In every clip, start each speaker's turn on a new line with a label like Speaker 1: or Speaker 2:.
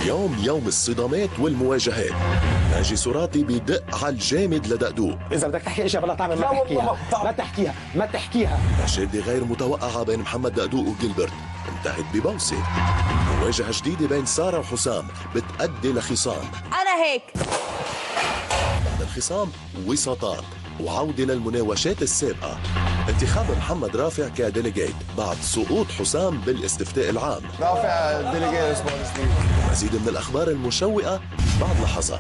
Speaker 1: اليوم يوم الصدامات والمواجهات. ناجي سوراطي بدق على الجامد لدقدوق.
Speaker 2: إذا بدك تحكي أشياء بلا تعمل ما تحكيها.
Speaker 1: مشاهدة غير متوقعة بين محمد دقدوق وجيلبرت انتهت ببوسة. مواجهة جديدة بين سارة وحسام بتأدي لخصام.
Speaker 3: أنا هيك.
Speaker 1: بعد الخصام وساطات وعودة للمناوشات السابقة. انتخاب محمد رافع كديليجيت بعد سقوط حسام بالاستفتاء العام.
Speaker 4: رافع ديليجيت.
Speaker 1: مزيد من الأخبار المشوقة بعد لحظات.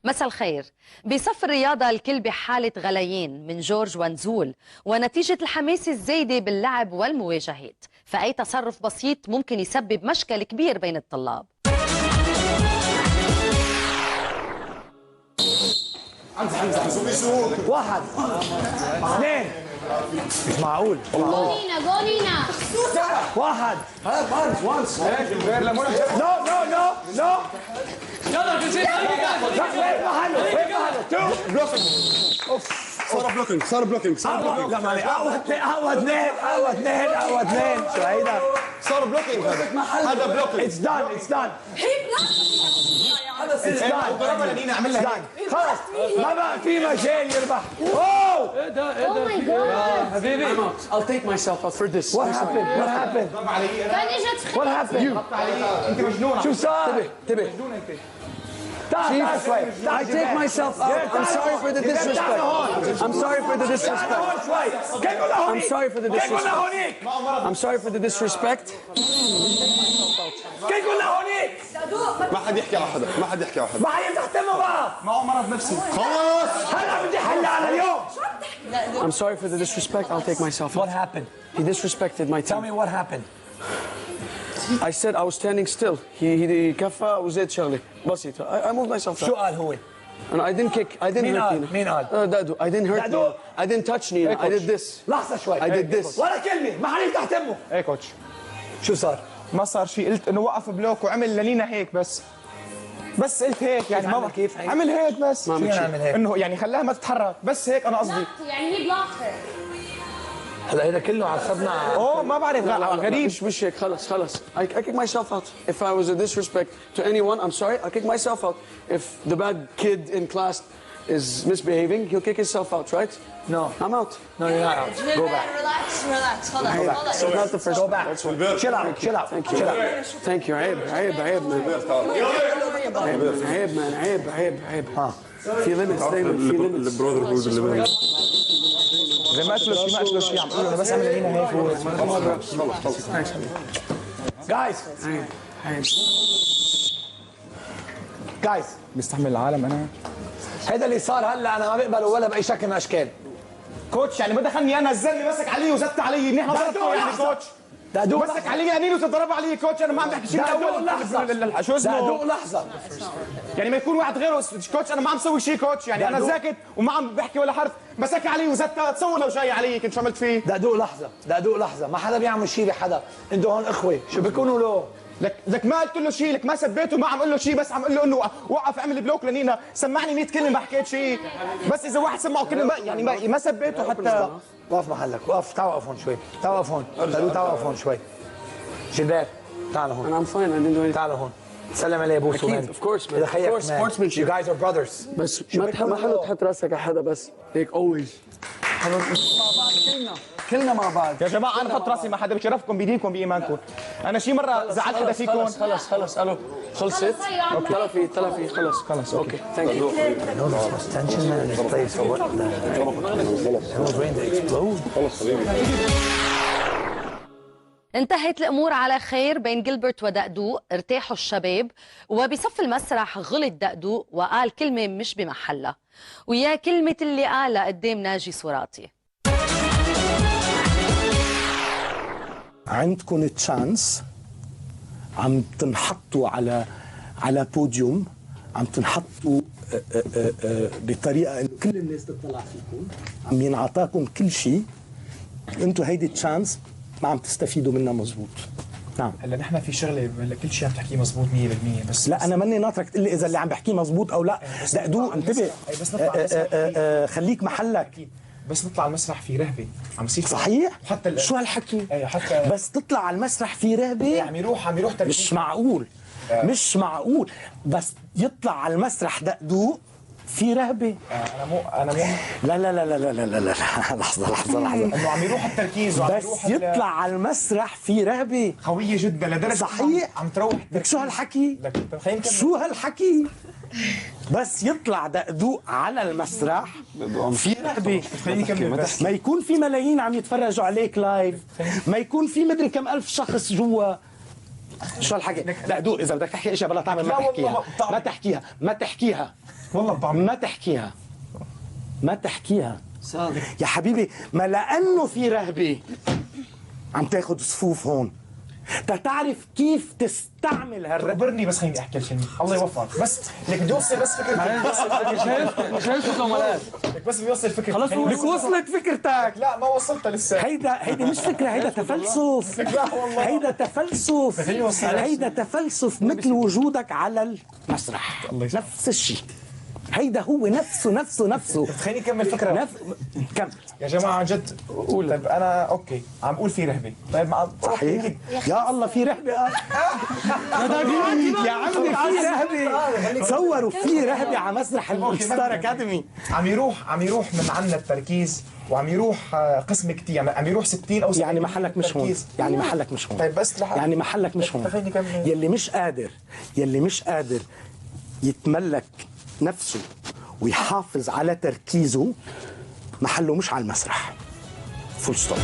Speaker 5: مساء الخير. بصف الرياضة الكل بحالة غليان من جورج ونزول، ونتيجة الحماس الزايدة باللعب والمواجهات، فأي تصرف بسيط ممكن يسبب مشكل كبير بين الطلاب.
Speaker 2: واحد اثنين مش معقول.
Speaker 6: جولينا
Speaker 2: واحد وانس لا يلا في شيء
Speaker 4: صار بلوكينج
Speaker 2: لا معلش قهوة اثنين شو هيدا
Speaker 4: صار بلوكينج هذا بلوكينج
Speaker 2: اتس دان
Speaker 4: ضربها لنينا اعمل لها
Speaker 2: خلص ما بقى في مجال يربح. اوه
Speaker 6: ايه ده
Speaker 2: حبيبي
Speaker 7: I'll take myself out for this.
Speaker 2: What happened
Speaker 6: كان اجت
Speaker 2: What happened
Speaker 4: انت مجنون.
Speaker 2: شو صار؟
Speaker 7: انتبه.
Speaker 2: تعال شوي.
Speaker 7: I take myself out. I'm sorry for the disrespect. I'm sorry for the disrespect. I'm sorry for the disrespect. I'm sorry for the disrespect.
Speaker 2: كيف قلنا هونيك؟
Speaker 4: ما حد يحكي على حدا
Speaker 2: ما حيفتح تمه بقى.
Speaker 4: ما هو مرض نفسي. خلص
Speaker 2: هلا بدي حل على اليوم.
Speaker 7: I'm sorry for the disrespect. I'll take myself
Speaker 2: What
Speaker 7: out.
Speaker 2: happened?
Speaker 7: He disrespected my
Speaker 2: Tell
Speaker 7: team.
Speaker 2: me what happened.
Speaker 7: I said I was standing still. He كفى وزيد شغلي بسيطة. I moved myself
Speaker 2: شو
Speaker 7: out.
Speaker 2: قال هو؟
Speaker 7: And I didn't kick. I didn't
Speaker 2: مين
Speaker 7: hurt
Speaker 2: قال؟
Speaker 7: Nina.
Speaker 2: مين قال؟
Speaker 7: دادو. I didn't hurt
Speaker 2: دادو.
Speaker 7: Nina. I didn't touch Nina. I did this.
Speaker 2: لحظة شوي.
Speaker 7: I did this.
Speaker 2: ولا كلمة ما حيفتح تمه.
Speaker 4: ايه كوتش
Speaker 2: شو صار؟
Speaker 4: ما صار شيء. قلت انه وقف بلوك وعمل لنينا هيك بس قلت هيك يعني
Speaker 2: عمل كيف هيك؟
Speaker 4: عمل هيك بس
Speaker 7: ما عمل شيء.
Speaker 2: عمل هيك؟
Speaker 4: انه يعني خلاها ما تتحرك بس هيك انا قصدي.
Speaker 6: يعني هي بلوكر.
Speaker 2: هلا هذا كله عصبنا.
Speaker 4: اوه ما بعرف غريب.
Speaker 7: مش هيك خلص. I kick myself out. If I was a disrespect to anyone, I'm sorry. I'll kick myself out. If the bad kid in class is misbehaving, he'll kick himself out, right?
Speaker 2: No.
Speaker 7: I'm out.
Speaker 2: No, you're not out. Go back.
Speaker 6: relax خلاص.
Speaker 7: It's not the first
Speaker 2: Go
Speaker 7: one.
Speaker 2: back.
Speaker 7: That's one.
Speaker 2: Chill out.
Speaker 7: Thank you. Thank you. عيب man. عيب. في limits دايما في limits.
Speaker 4: زي ما قلت له شيء عم اقول له انا بس عمل لنينا هيك خلص.
Speaker 2: Guys.
Speaker 4: بستحمل العالم انا.
Speaker 2: هذا اللي صار هلا انا ما بقبله ولا باي شكل من الاشكال.
Speaker 4: كوتش يعني ما دخلني انا نزلني مسك علي وزدت علي منيح ما ضربته يعني كوتش.
Speaker 2: دقدوق
Speaker 4: مسك علي قنين وضرب علي كوتش انا ما عم بحكي شيء من
Speaker 2: دقدوق
Speaker 4: اول
Speaker 2: لحظة.
Speaker 4: شو اسمه
Speaker 2: دقدوق لحظة.
Speaker 4: يعني ما يكون واحد غيره كوتش انا ما عم بسوي شيء كوتش يعني انا ساكت وما عم بحكي ولا حرف مسك علي وزدت تصور لو جاي علي كنت شو عملت فيه.
Speaker 2: دقدوق لحظة ما حدا بيعمل شيء بحدا. انتوا هون اخوة شو بيكونوا له؟
Speaker 4: لك ما قلت له شيء لك ما سبيته ما عم اقول له شيء بس عم اقول له انه وقف اعمل بلوك لنينا سمعني 100 كلمه ما حكيت شيء بس اذا واحد سمعه كلمه يعني ما سبيته حتى.
Speaker 2: وقف محلك وقف. تعال وقف هون شوي. تعال وقف هون شوي. جلباب تعال هون.
Speaker 7: And I'm fine. I didn't do anything.
Speaker 2: تعال هون. سلم عليه بوس
Speaker 7: أكيد. Of course man.
Speaker 2: إذا
Speaker 7: Of
Speaker 2: خيك
Speaker 7: course. Sportsmanship.
Speaker 2: You guys are brothers.
Speaker 7: بس ما حلو تحط راسك على حدا بس هيك always. كلنا مع بعض.
Speaker 4: يا جماعه انا بحط راسي مع حدا بشرفكم بدينكم بايمانكم. انا شي مره زعلت حدا فيكم.
Speaker 7: خلص الو خلصت. تلفي خلص اوكي ثانك يو.
Speaker 5: انتهت الأمور على خير بين جيلبرت ودقدوق، ارتاحوا الشباب، وبصف المسرح غلط دقدوق وقال كلمة مش بمحلها، ويا كلمة اللي قالها قدام ناجي سوراطي.
Speaker 8: عندكم تشانس عم تنحطوا على بوديوم، عم تنحطوا بطريقه انه كل الناس تطلع فيكم، عم ينعطاكم كل شيء، انتم هيدي تشانس ما عم تستفيدوا منها مزبوط. نعم.
Speaker 9: هلا نحن في شغله هلا كل شيء عم تحكيه مزبوط 100% بس
Speaker 8: لا انا ماني ناطرك تقول لي اذا اللي عم بحكيه مزبوط او لا. دقدوق انتبه. خليك محلك.
Speaker 9: بس نطلع على المسرح في رهبه عم يصير
Speaker 8: صحيح؟
Speaker 9: حتى
Speaker 8: شو هالحكي؟
Speaker 9: ايه حتى
Speaker 8: بس تطلع على المسرح في رهبه؟
Speaker 9: عم يروح تركيز.
Speaker 8: مش معقول مش معقول. بس يطلع على المسرح دقدوق في رهبه.
Speaker 9: انا مو
Speaker 8: لا لا لا لا لا لا لا لا لحظه
Speaker 9: انه عم يروح التركيز وعم
Speaker 8: بس
Speaker 9: يروح
Speaker 8: يطلع على المسرح في رهبه
Speaker 9: قويه جدا لدرجه
Speaker 8: صحيح.
Speaker 9: عم تروح
Speaker 8: لك شو هالحكي؟
Speaker 9: لك خلينا نكمل.
Speaker 8: شو هالحكي؟ بس يطلع دقدوق على المسرح في رهبه.
Speaker 9: خليني نكمل بس.
Speaker 8: ما يكون في ملايين عم يتفرجوا عليك لايف، ما يكون في مدري كم ألف شخص جوا. شو هالحكي؟ دقدوق اذا بدك تحكي اشياء بلا تعمل ما
Speaker 9: لا والله
Speaker 8: تحكيها،
Speaker 9: طعم.
Speaker 8: ما تحكيها، ما تحكيها،
Speaker 9: والله بطعم.
Speaker 8: ما تحكيها، ما تحكيها يا حبيبي. ما لانه في رهبه عم تاخذ صفوف هون تتعرف كيف تستعمل هالرهبه.
Speaker 9: خبرني بس خليني احكي شيء الله يوفقك. بس لك بدي اوصل بس فكرتك
Speaker 7: مش هيسكت لو ملال.
Speaker 9: لك بس بدي اوصل فكرتك
Speaker 7: خلص
Speaker 8: لك وصلت فكرتك.
Speaker 9: لا ما وصلتها لسه.
Speaker 8: هيدا مش فكرة، هيدا تفلسف.
Speaker 9: لا والله.
Speaker 8: هيدا تفلسف،
Speaker 9: خليني أوصل.
Speaker 8: هيدا تفلسف مثل وجودك على المسرح. نفس الشيء، هيدا هو نفسه.
Speaker 9: خليني اكمل فكره.
Speaker 8: كمل
Speaker 9: يا جماعه عن جد قول. طيب انا اوكي عم اقول في رهبه. طيب
Speaker 8: صحيح. يا الله في رهبة. يا عمي في رهبة. تصوروا في رهبة على مسرح الستار اكاديمي.
Speaker 9: عم يروح من عنا التركيز وعم يروح قسم كتير، يعني عم يروح 60 او 70.
Speaker 8: يعني محلك مش هون، يعني محلك مش هون.
Speaker 9: طيب بس
Speaker 8: يعني محلك مش هون.
Speaker 9: خليني كمل.
Speaker 8: يلي مش قادر يتملك نفسه ويحافظ على تركيزه محله مش على المسرح. فول ستوب.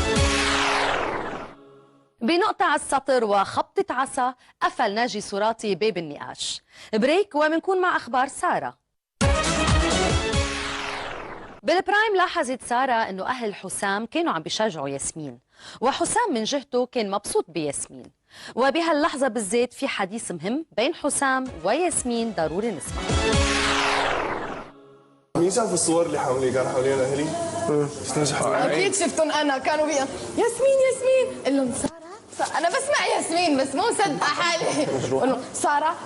Speaker 5: بنقطة على السطر وخبطة عصا قفل ناجي سوراتي باب النقاش. بريك ومنكون مع أخبار سارة. بالبرايم لاحظت سارة أنه أهل حسام كانوا عم بيشجعوا ياسمين، وحسام من جهته كان مبسوط بياسمين. وبهاللحظة بالذات في حديث مهم بين حسام وياسمين ضروري نسمع.
Speaker 3: مين شاف الصور اللي حوالي كان حوالين اهلي؟ استنجحوا
Speaker 6: اكيد شفتهم انا كانوا بيقولوا ياسمين قل لهم ساره. انا بسمع ياسمين بس مو مصدقه حالي. بقول لهم ساره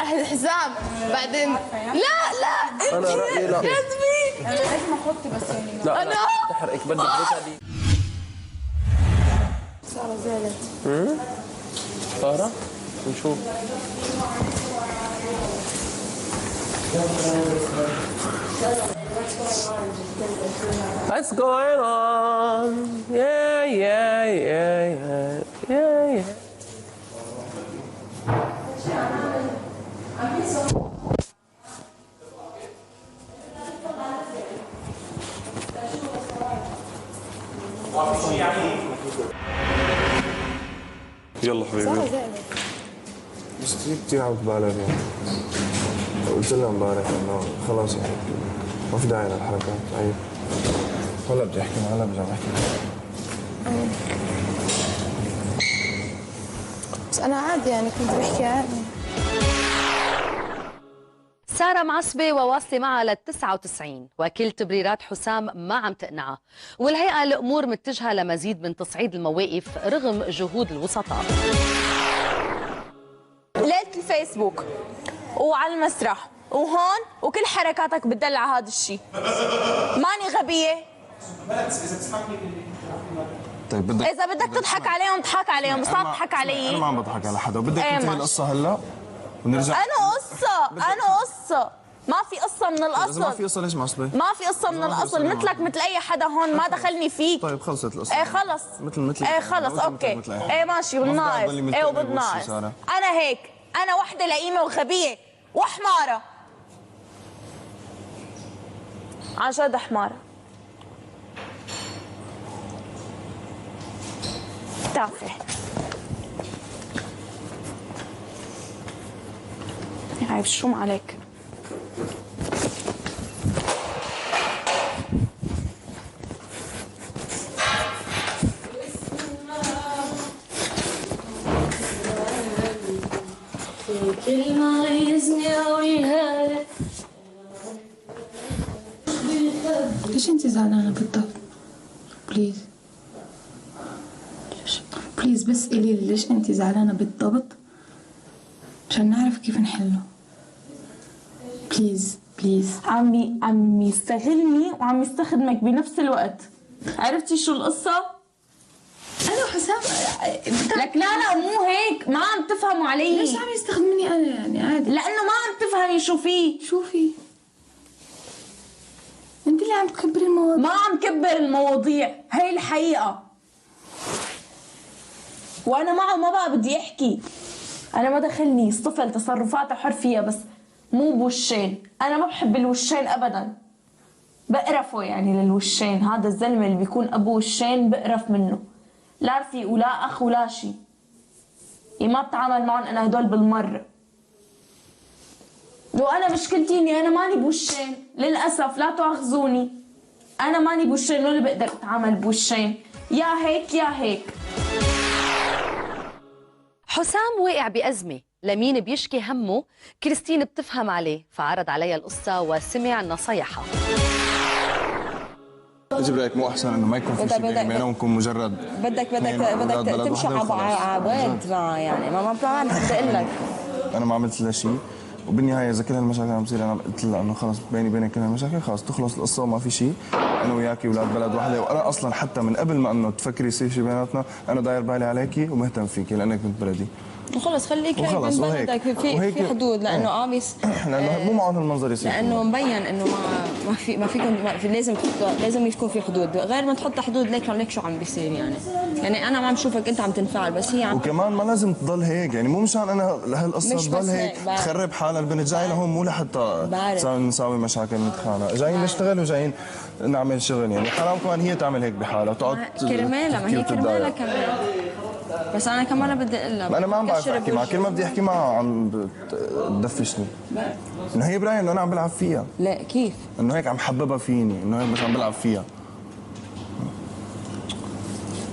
Speaker 6: اهل حسام. بعدين لا
Speaker 3: انا رايي لا.
Speaker 6: ياسمين لازم احط بس يعني
Speaker 3: لا
Speaker 6: انا
Speaker 3: تحرقك بدك ليش
Speaker 6: ساره زعلت.
Speaker 3: سارة نشوف. What's going on? Yeah. يلا حبيبي. بس كثير عم تبالغ يعني. قلت لها امبارح انه خلاص يعني ما في داعي للحركات. عيب. هلا بدي احكي معها، هلا برجع بحكي معها.
Speaker 6: بس انا عادي يعني كنت بحكي عادي.
Speaker 5: سارة معصبة وواصلة معها لل 99 وكل تبريرات حسام ما عم تقنعها، والهيئة الأمور متجهة لمزيد من تصعيد المواقف رغم جهود الوسطاء.
Speaker 10: ليلة الفيسبوك وعلى المسرح وهون وكل حركاتك بتدل على هذا الشيء. ماني غبية.
Speaker 3: طيب بدك
Speaker 10: إذا بدك تضحك عليهم اضحك عليهم، بس لا تضحك علي.
Speaker 3: انا ما عم بضحك على حدا. بدك
Speaker 10: إيه
Speaker 3: تنتهي
Speaker 10: ماشي.
Speaker 3: القصة هلا ونرجع.
Speaker 10: أنا قصة ما في قصة من الأصل.
Speaker 3: إذا ما في قصة ليش معصبة؟
Speaker 10: ما في قصة من الأصل، مثلك مثل أي حدا هون، ما دخلني فيك.
Speaker 3: طيب خلصت القصة.
Speaker 10: ايه خلص.
Speaker 3: مثل
Speaker 10: ايه خلص اوكي. ايه ماشي بالناقص. ايه وبالناقص. أنا هيك، أنا وحدة لئيمة وغبية وحمارة. عن جد حمارة. تافه. عيب شو ما عليك.
Speaker 6: كلمة عايزني أقولها لك.
Speaker 11: ليش انت زعلانة بالضبط؟ بليز بليز بس قولي لي ليش انت زعلانة بالضبط عشان نعرف كيف نحله. بليز بليز.
Speaker 10: عم يستغلني وعم يستخدمك بنفس الوقت. عرفتي شو القصة؟
Speaker 11: انا وحسام
Speaker 10: لك لا مو هيك، ما عم تفهموا علي.
Speaker 11: ليش عم يستخدمني انا يعني عادي؟
Speaker 10: لانه ما عم تفهمي شو في.
Speaker 11: انت اللي عم تكبري المواضيع.
Speaker 10: ما عم كبر المواضيع، هي الحقيقة. وانا معه ما بقى بدي احكي. انا ما دخلني، الطفل تصرفاته حر فيها بس مو بوشين. انا ما بحب الوشين ابدا، بقرفه يعني للوشين. هذا الزلمه اللي بيكون ابو وشين بقرف منه، لا رفيق ولا اخ ولا شيء. ما بتعامل معهم انا هدول بالمره. وانا مشكلتي اني انا ماني بوشين للاسف، لا تؤاخذوني. انا ماني بوشين ولا بقدر اتعامل بوشين، يا هيك يا هيك.
Speaker 5: حسام واقع بأزمة، لمين بيشكي همه؟ كريستين بتفهم عليه، فعرض عليها القصة وسمع نصايحها.
Speaker 3: ايش برايك مو احسن انه ما يكون في شيء بيننا ونكون مجرد
Speaker 12: بدك تمشي عباد معه يعني ما بدي اقول لك.
Speaker 3: انا ما عملت لها شيء، وبالنهايه اذا كل هالمشاكل عم تصير انا قلت لها انه خلص بيني وبينك كل هالمشاكل خلص تخلص القصه وما في شيء. انا وياكي اولاد بلد واحده، وانا اصلا حتى من قبل ما انه تفكري يصير شيء بيناتنا انا داير بالي عليكي ومهتم فيكي لانك بنت بلدي.
Speaker 12: وخلص خليك هيك بنت بلدك في حدود، لانه عابس
Speaker 3: لانه مو معقول هالمنظر يصير،
Speaker 12: لانه مبين انه ما فيكم لازم يكون في حدود. غير ما تحط حدود ليك شو عم بيصير يعني انا ما عم شوفك انت عم تنفعل بس هي عم.
Speaker 3: وكمان ما لازم تضل هيك، يعني مو مشان انا لهالقصه تضل هيك تخرب حالها البنت. جاي لهون مو لحتى نساوي مشاكل نتخانق، جايين نشتغل وجايين نعمل شغل. يعني حرام كمان هي تعمل هيك بحالها وتقعد
Speaker 12: كرمالها، ما هي كرمالها كمان. بس انا كمان بدي اقول لها
Speaker 3: انا ما عم بعرف احكي معها، كل ما بدي احكي معها عم تدفشني. انه هي برايي انه انا عم بلعب فيها.
Speaker 12: لا كيف؟
Speaker 3: انه هيك عم حببها فيني، انه هيك بس عم بلعب فيها.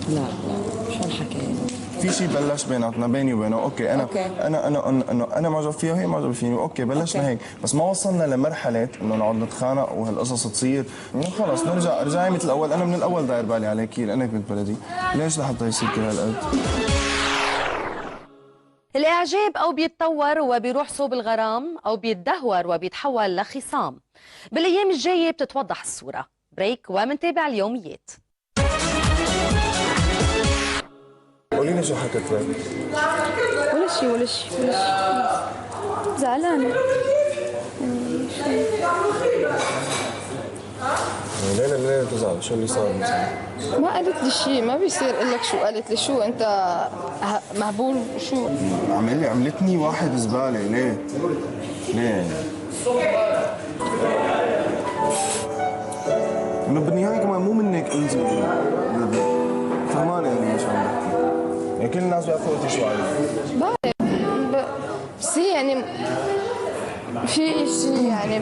Speaker 12: لا شو الحكي؟
Speaker 3: في شيء بلش بيناتنا بيني وبينه، اوكي انا معجب فيها وهي معجبه فيني، اوكي بلشنا هيك، بس ما وصلنا لمرحله انه نقعد نتخانق وهالقصص تصير. خلص نرجعي مثل الاول. انا من الاول داير بالي عليكي لانك بنت بلدي، ليش لحتى يصير كل هالقد؟
Speaker 5: الإعجاب أو بيتطور وبيروح صوب الغرام أو بيتدهور وبيتحول لخصام. بالأيام الجاية بتتوضح الصورة. بريك ومنتابع اليوميات.
Speaker 3: قولي لي شو حكت لك؟
Speaker 11: ولا شيء زعلانة.
Speaker 3: ليه تزعل؟ شو اللي صار مثلا؟
Speaker 6: ما قالت لي شيء، ما بيصير اقول لك شو قالت لي. شو انت مهبول وشو؟
Speaker 3: عملتني واحد زبالة. ليه يعني؟ انه بالنهاية كمان مو منك انت فهمان يعني مش عم بحكي. يعني كل الناس بيعرفوا انت شو عايزة.
Speaker 6: بعرف بس هي يعني في شيء يعني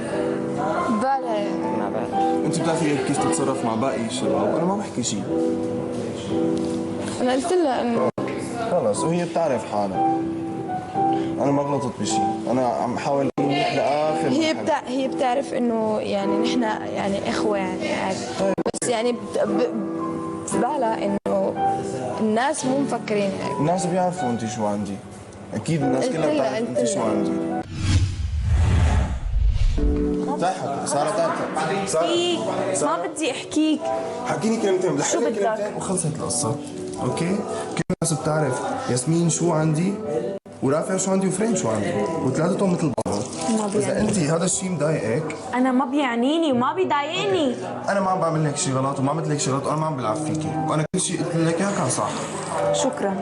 Speaker 6: بالها يعني ما بعرف.
Speaker 3: انت بتعرفي كيف تتصرف مع باقي الشباب، انا ما بحكي شيء.
Speaker 6: انا قلت لها انه
Speaker 3: خلص وهي بتعرف حالها. انا ما غلطت بشيء، انا عم حاول نروح لاخر
Speaker 6: هي بتعرف انه يعني نحن يعني اخوه يعني عادي. بس يعني في بالها انه الناس مو مفكرين هيك.
Speaker 3: الناس بيعرفوا انت شو عندي، اكيد الناس كلها بتعرف انت شو عندي. تعال سارة
Speaker 10: ما بدي احكيك.
Speaker 3: حكيني كلمتين، بدي احكي لك كلمتين وخلصت القصة، اوكي؟ كل الناس بتعرف ياسمين شو عندي ورافع شو عندي وفريم شو عندي، وثلاثتهم مثل بعض. اذا انت هذا الشيء مضايقك
Speaker 10: انا ما بيعنيني وما بيضايقني.
Speaker 3: انا ما عم بعمل لك شيء غلط وما عملت لك شيء غلط، وانا ما عم بلعب فيكي، وانا كل شيء قلت لك اياه كان صح.
Speaker 10: شكرا.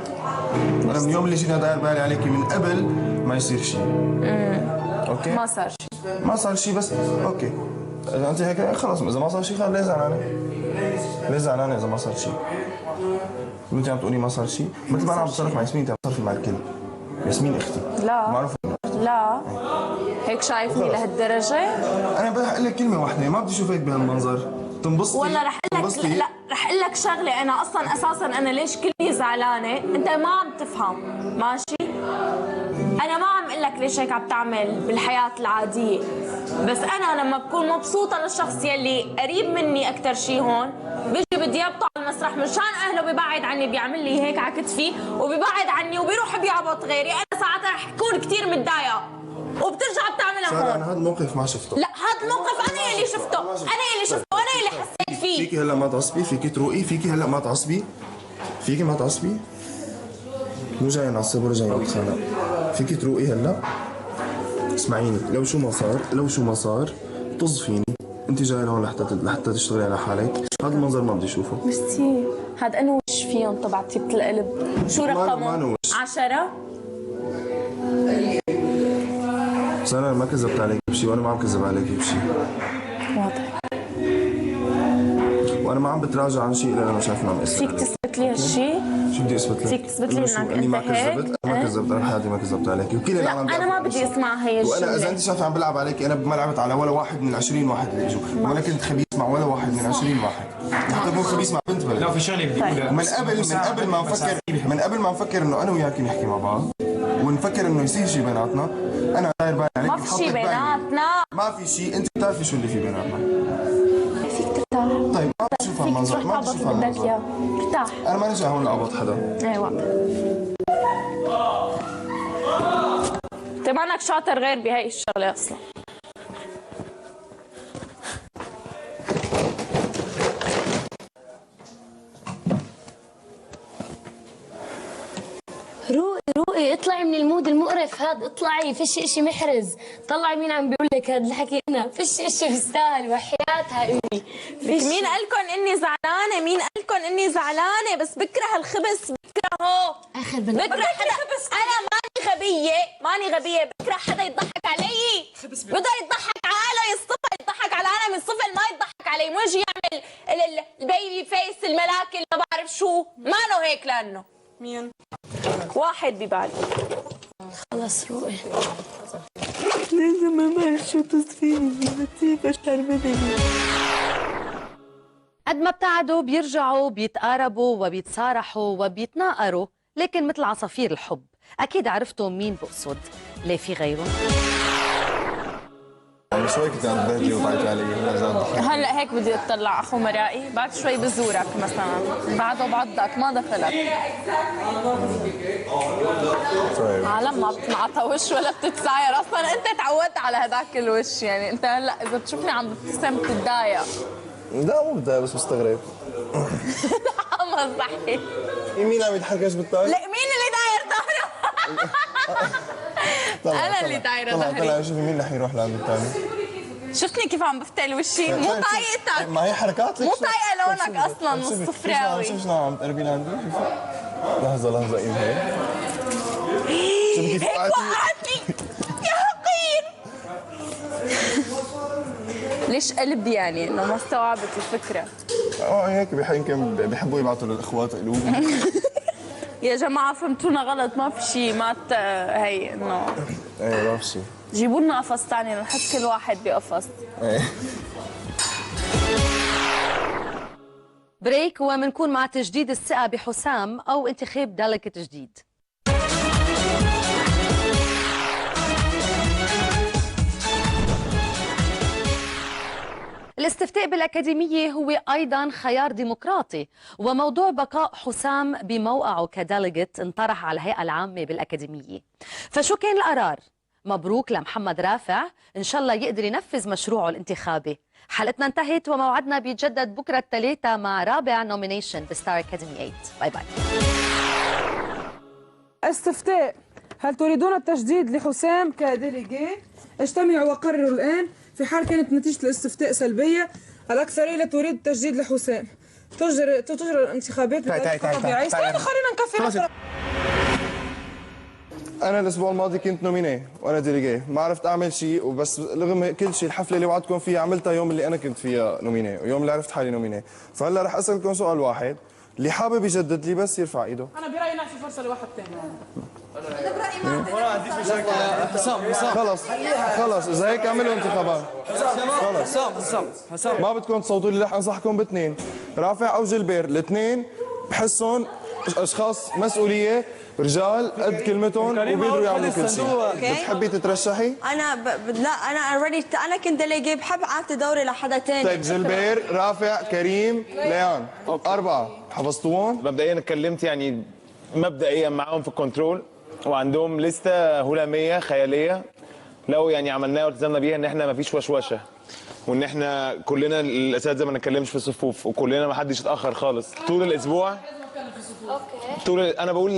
Speaker 3: انا من اليوم اللي جينا داير بالي عليكي من قبل ما يصير شيء. اوكي؟
Speaker 10: ما صار شيء.
Speaker 3: ما صار شيء بس اوكي. اذا انت هيك خلص، اذا ما صار شيء خلص. ليه زعلانه؟ ليه زعلانه اذا ما صار شيء؟ انت عم تقولي ما صار شيء، مثل ما انا عم بتصرف مع ياسمين انت عم تصرفي مع الكل. ياسمين اختي.
Speaker 10: لا
Speaker 3: معروف.
Speaker 10: لا هيك شايفني لهالدرجه؟
Speaker 3: انا بدي اقول لك كلمه واحده، ما بدي اشوفك بهالمنظر. تنبسطي
Speaker 10: ولا رح اقول لك لا، رح اقول لك شغله. انا اصلا اساسا انا ليش كلي زعلانه؟ انت ما عم تفهم، ماشي؟ انا ما عم اقول لك ليش هيك عم تعمل بالحياه العاديه، بس انا لما بكون مبسوطه للشخص يلي قريب مني اكثر شيء هون بيجي بدي يبطل على المسرح مشان اهله، ببعد عني، بيعمل لي هيك على كتفي وبيبعد عني وبيروح بيعبط غيري. انا ساعتها رح اكون كثير متضايقه. وبترجع بتعملها هون.
Speaker 3: انا هذا الموقف ما شفته.
Speaker 10: لا هذا الموقف انا اللي شفته، انا اللي شفته وانا اللي حسيت فيه.
Speaker 3: فيكي هلا ما تعصبي، فيكي تروقي، فيكي هلا ما تعصبي، فيكي ما تعصبي. مو جاي نعصب ولا جاي نتخانق، فيكي تروقي هلا. اسمعيني، لو شو ما صار طز فيني، انت جاي لهون لحتى تشتغلي على حالك، هذا المنظر ما بدي اشوفه.
Speaker 10: ميرسي. هذا انه وش فيهم تبع طيبة القلب؟ شو رقمه؟ 10؟
Speaker 3: بس انا ما كذبت عليك بشيء وانا ما عم كذب عليك بشيء.
Speaker 10: واضح.
Speaker 3: وانا ما عم بتراجع عن شيء الا انا شايف انه عم يأثر
Speaker 10: فيك تثبت لي هالشيء؟
Speaker 3: شو بدي اثبت لك؟
Speaker 10: فيك تثبت لي انك
Speaker 3: اني ما
Speaker 10: انت هيك؟
Speaker 3: كذبت، انا ما كذبت، انا بحياتي ما كذبت عليك، وكل العالم
Speaker 10: لا انا ما بدي اسمع هي الجمله.
Speaker 3: وانا اذا انت شايفه عم بلعب عليكي، انا ما لعبت على ولا واحد من ال20 واحد اللي اجوا، ولا كنت خبيث مع ولا واحد من 20 واحد، حتى مو خبيث مع بنت بلد.
Speaker 9: لا في شغله بدي اقولها
Speaker 3: من قبل ما نفكر انه انا وياك نحكي مع بعض ونفكر انه يصير شيء بيناتنا، انا داير بالي عليك.
Speaker 10: ما في شيء بيناتنا،
Speaker 3: ما في شيء، انت بتعرفي شو اللي في بيناتنا.
Speaker 10: فيك ترتاح.
Speaker 3: طيب ما بشوف هالمنظر، ما بشوف هالمنظر.
Speaker 10: ارتاح.
Speaker 3: انا ماني جاي هون لأقبض حدا.
Speaker 10: ايوه. طيب عنك شاطر غير بهي الشغله اصلا.
Speaker 13: روقي اطلعي من المود المقرف هذا، اطلعي، فيش اشي محرز. طلعي مين عم بيقول لك هذا الحكي هنا، فيش اشي بيستاهل وحياتها امي.
Speaker 10: مين قالكم اني زعلانه؟ مين قالكم اني زعلانه؟ بس بكره الخبز، بكرهه.
Speaker 13: اخر بنت
Speaker 10: بكره حدا. انا ماني غبيه، بكره حدا يضحك علي. بده يضحك على حاله، يصطفى يضحك على انا من صفل ما يضحك علي، مو يجي يعمل البيبي فيس الملاك اللي ما بعرف شو، مانو هيك لانه. مين؟ واحد ببالي.
Speaker 13: خلص روقي.
Speaker 10: لازم ما شو تصفيني لطيفة شربتني.
Speaker 5: قد ما ابتعدوا بيرجعوا بيتقاربوا وبيتصارحوا وبيتناقروا، لكن مثل عصافير الحب أكيد عرفتوا مين بقصد. ليه في غيرهم؟
Speaker 3: شوي كنت عم تبهدلي وطلعتي علي.
Speaker 10: هلا هيك بدي اطلع اخو مرائي، بعد شوي بزورك مثلا، بعده بعضك ما دخلك. عالم ما بتنعطى وش ولا بتتساير، اصلا انت تعودت على هداك الوش، يعني انت هلا اذا بتشوفني عم بتبتسم بتتضايق.
Speaker 3: لا مو بتضايق بس مستغرب.
Speaker 10: عم بضحك.
Speaker 3: مين عم يتحركش بالطاولة؟
Speaker 10: لا مين اللي داير ظهره؟ انا اللي دايره ظهري.
Speaker 3: طلع شوفي مين رح يروح لعند الثاني.
Speaker 10: شفتني كيف عم بفتل وشي؟ مو طايقتك.
Speaker 3: ما هي حركات
Speaker 10: مو طايقه لونك اصلا الصفراوي.
Speaker 3: شوف شلون عم تقربي لعندي. لحظه ايد هيك.
Speaker 10: هيك وقعتني يا حقير. ليش قلبي يعني انه ما استوعبت الفكره؟
Speaker 3: هيك يمكن بيحبوا يبعثوا للاخوات قلوب.
Speaker 10: يا جماعه فهمتونا غلط، ما في شيء، ما هي انه
Speaker 3: ايه ما في شيء.
Speaker 10: جيبوا لنا قفص ثاني نحط كل واحد بقفص.
Speaker 3: ايه
Speaker 5: بريك ومنكون مع تجديد الثقة بحسام أو انتخاب دلكة جديد. الاستفتاء بالأكاديمية هو أيضا خيار ديمقراطي، وموضوع بقاء حسام بموقعه كديليجيت انطرح على الهيئة العامة بالأكاديمية. فشو كان القرار؟ مبروك لمحمد رافع، إن شاء الله يقدر ينفذ مشروعه الانتخابي. حلقتنا انتهت وموعدنا بيتجدد بكرة الثلاثاء مع رابع نومينيشن بستار أكاديمي 8. باي باي.
Speaker 14: استفتاء، هل تريدون التجديد لحسام كديليجي؟ اجتمعوا وقرروا الآن. في حال كانت نتيجة الاستفتاء سلبية، الأكثرية لا تريد التجديد لحسام. تجرى الانتخابات طبيعي. خلينا نكفي.
Speaker 3: انا الاسبوع الماضي كنت نوميني وانا ديليجي، ما عرفت اعمل شيء، وبس رغم كل شيء الحفله اللي وعدتكم فيها عملتها يوم اللي انا كنت فيها نوميني، ويوم اللي عرفت حالي نوميني. فهلا رح اسالكم سؤال واحد، اللي حابب يجدد لي بس يرفع ايده.
Speaker 14: انا برايي نعطي فرصه لواحد ثاني.
Speaker 3: انا برايي ما عنديش مشاكل. خلص اذا هيك اعملوا انتخابات. حسام ما بدكم تصوتوا لي، رح انصحكم باثنين، رافع او جلبير، الاثنين بحسهم اشخاص مسؤوليه، رجال قد كلمتهم وبيقدروا يعملوا كل شيء. بتحبي تترشحي؟
Speaker 12: لا انا اوريدي، انا كنت ديليجي، بحب اعطي دوري لحدا ثاني.
Speaker 3: طيب جلبير، رافع، كريم، ليان، 4 حفظتوهم؟
Speaker 15: مبدئيا اتكلمت يعني مبدئيا معاهم في الكنترول، وعندهم لسته هلاميه خياليه
Speaker 3: لو يعني عملناها والتزمنا بيها ان احنا ما فيش وشوشه، وان احنا كلنا الاساتذه ما نتكلمش في الصفوف، وكلنا ما حدش يتاخر خالص طول الاسبوع. انا بقول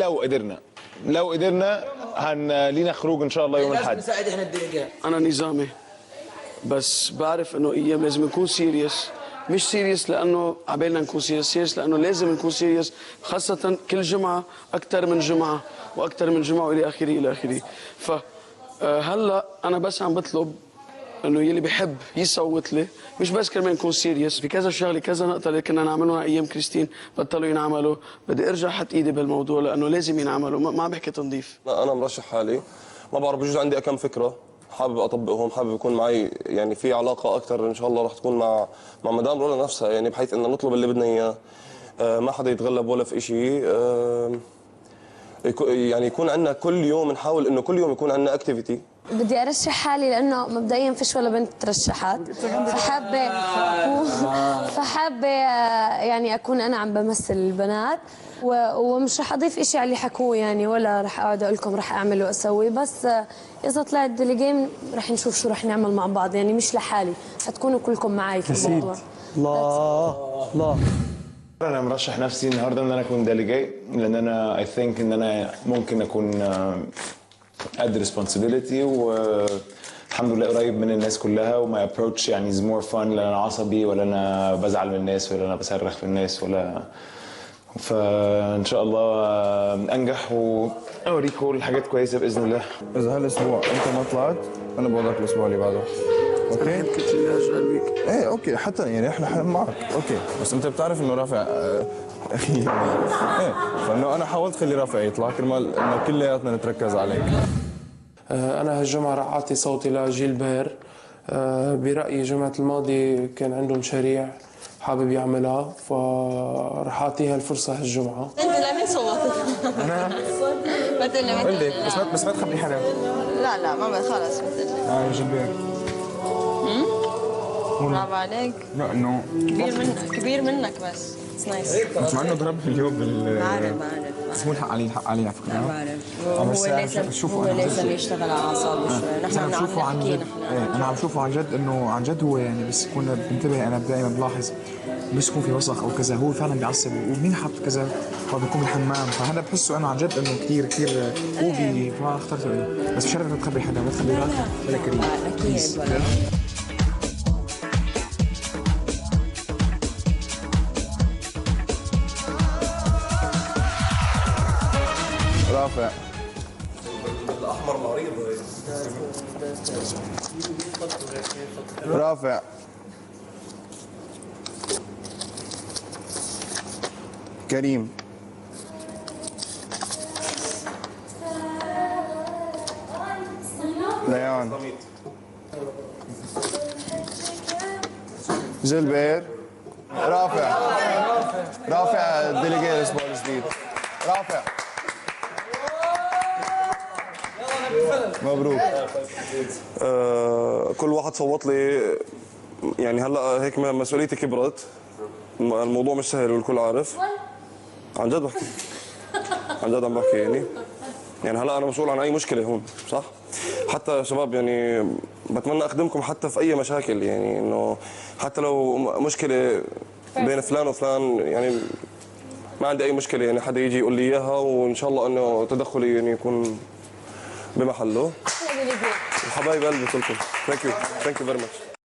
Speaker 3: لو قدرنا لينا خروج ان شاء الله يوم الاحد.
Speaker 7: نساعد احنا الديليجيت. انا نظامي بس بعرف انه ايام لازم نكون سيريس، مش سيريس لانه عبالنا نكون سيريس لانه لازم نكون سيريس، خاصه كل جمعه اكثر من جمعه واكثر من جمعه والى اخره الى اخره. فهلا انا بس عم بطلب انه يلي بيحب يصوت لي، مش بس كرمال نكون سيريس، في كذا شغله كذا نقطه اللي كنا نعملهم ايام كريستين بطلوا ينعملوا، بدي ارجع احط ايدي بالموضوع لانه لازم ينعملوا، ما عم بحكي تنظيف.
Speaker 15: انا مرشح حالي، ما بعرف بجوز عندي كم فكره حابب اطبقهم، حابب يكون معي يعني في علاقه اكثر ان شاء الله رح تكون مع مدام رولا نفسها، يعني بحيث انه نطلب اللي بدنا اياه، ما حدا يتغلب ولا في شيء، يعني يكون عندنا كل يوم نحاول انه كل يوم يكون عندنا اكتيفيتي.
Speaker 13: بدي ارشح حالي لانه مبدئيا فيش ولا بنت ترشحت، فحابه يعني اكون انا عم بمثل البنات، ومش رح اضيف شيء على اللي حكوه يعني، ولا رح اقعد اقول لكم رح اعمل واسوي، بس اذا طلعت ديليجيم رح نشوف شو رح نعمل مع بعض، يعني مش لحالي، حتكونوا كلكم معي في الموضوع.
Speaker 3: الله انا مرشح نفسي النهارده ان انا اكون ديليجيت، لان انا اي ثينك ان انا ممكن اكون قد ريسبونسبيلتي، والحمد لله قريب من الناس كلها، وماي ابروتش يعني از مور فان، لا انا عصبي ولا انا بزعل من الناس ولا انا بصرخ في الناس ولا، فان شاء الله انجح واوريكم الحاجات كويسه باذن الله. اذا هالاسبوع انت ما طلعت انا بوضعك الاسبوع اللي بعده. اوكي؟ ايه اوكي، حتى يعني احنا معك اوكي، بس انت بتعرف انه رافع اخي ايه، فانه انا حاولت خلي رافع يطلع كرمال انه كلياتنا نتركز عليك.
Speaker 16: انا هالجمعه رح اعطي صوتي لجيلبير. برايي الجمعه الماضيه كان عنده مشاريع حابب يعملها، فرح اعطيها الفرصه هالجمعه.
Speaker 12: انت لمين صوتت؟
Speaker 16: انا
Speaker 12: قول
Speaker 9: لي بس ما تخبي حدا.
Speaker 12: لا ما خلص مثل
Speaker 9: جيلبير.
Speaker 12: برافو عليك.
Speaker 9: لا انه
Speaker 12: كبير منك بس نايس.
Speaker 9: بس مع انه ضربني اليوم
Speaker 12: بعرف
Speaker 9: بس مو الحق علي على فكره.
Speaker 12: بعرف هو لازم يشتغل على اعصابه شوي. نحن عم
Speaker 9: بشوفه عن جد، انا عم بشوفه عن جد انه عن جد هو يعني، بس كنا بنتبه، انا دائما بلاحظ بس يكون في وسخ او كذا هو فعلا بيعصب، ومين حط كذا هو بيكون بالحمام، فهذا بحسه انا عن جد انه كثير هو ما اخترته ايه، بس بشرف انك تخبي حدا، ما تخبي راسك ولا كريم.
Speaker 12: اكيد.
Speaker 3: رافع
Speaker 15: الاحمر مريض.
Speaker 3: رافع كريم ليان جيلبير رافع الديليجي الاسبوع الجديد. رافع مبروك.
Speaker 15: كل واحد صوت لي، يعني هلا هيك مسؤوليتي كبرت، الموضوع مش سهل والكل عارف. عن جد بحكي، عن جد عم بحكي يعني هلا انا مسؤول عن اي مشكله هون، صح؟ حتى يا شباب يعني بتمنى اخدمكم حتى في اي مشاكل، يعني انه حتى لو مشكله بين فلان وفلان، يعني ما عندي اي مشكله، يعني حدا يجي يقول لي اياها، وان شاء الله انه تدخلي يعني يكون بمحله. الحبايب قلبي كلكم. ثانك يو فيري ماتش.